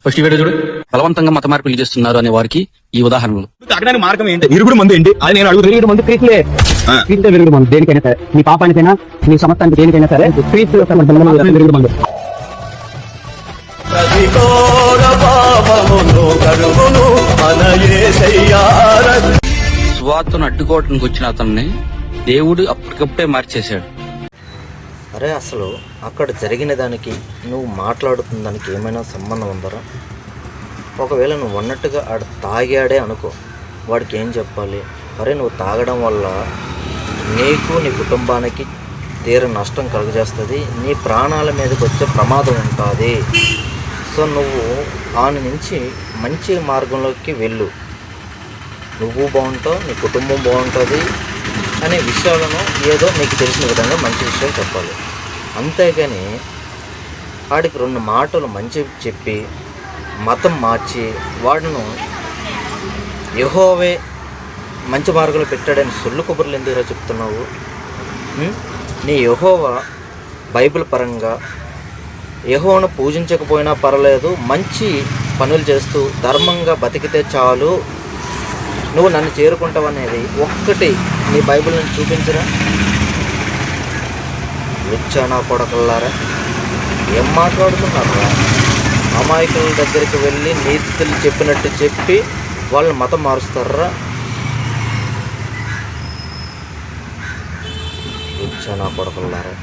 First ఈ video చూడు. బలవంతంగా మత మార్పిడి చేస్తున్నారు అనే వారికి ఈ ఉదాహరణలు. తాగడానికి మార్గం ఏంటి? విరుగుడు మందు ఏంటి? అది నేను అడుగుతాను. విరుగుడు మందు క్రీట్లే. క్రీట్లే విరుగుడు మందు దేనికైనా సరే, మీ పాపానికైనా మీ సమస్తానికి దేనికైనా సరే క్రీట్ విరుగుడు మందు. సువార్తను అడ్డుకోవడానికి వచ్చిన అతన్ని దేవుడు అప్పటికప్పుడే మార్చేశాడు. అరే అసలు అక్కడ జరిగిన దానికి నువ్వు మాట్లాడుతున్న దానికి ఏమైనా సంబంధం ఉందరా? ఒకవేళ నువ్వు అన్నట్టుగా ఆడ తాగాడే అనుకో, వాడికి ఏం చెప్పాలి? అరే నువ్వు తాగడం వల్ల నీకు నీ కుటుంబానికి తీర నష్టం కలుగజేస్తుంది, నీ ప్రాణాల మీదకి వచ్చే ప్రమాదం ఉంటుంది. సో నువ్వు దాని నుంచి మంచి మార్గంలోకి వెళ్ళు, నువ్వు బాగుంటావు, నీ కుటుంబం బాగుంటుంది అనే విషయాలను ఏదో నీకు తెలిసిన విధంగా మంచి విషయాలు చెప్పాలి. అంతేగాని వాడికి 2 మాటలు మంచి చెప్పి మతం మార్చి వాడును యెహోవే మంచి మార్గంలో పెట్టాడని సొల్లు కబుర్లు ఎందుకురా చెప్తున్నావు? నీ యెహోవా బైబిల్ పరంగా యెహోవాను పూజించకపోయినా పర్లేదు, మంచి పనులు చేస్తూ ధర్మంగా బతికితే చాలు, నువ్వు నన్ను చేరుకుంటావు అనేది ఒక్కటి నీ బైబిల్ నుంచి చూపించరా? వచ్చానా కొడకల్లారా, ఏం మాట్లాడుతున్నారా? అమాయకుల దగ్గరికి వెళ్ళి నీతులు చెప్పినట్టు చెప్పి వాళ్ళని మతం మారుస్తారా? వచ్చానా కొడకల్లారా.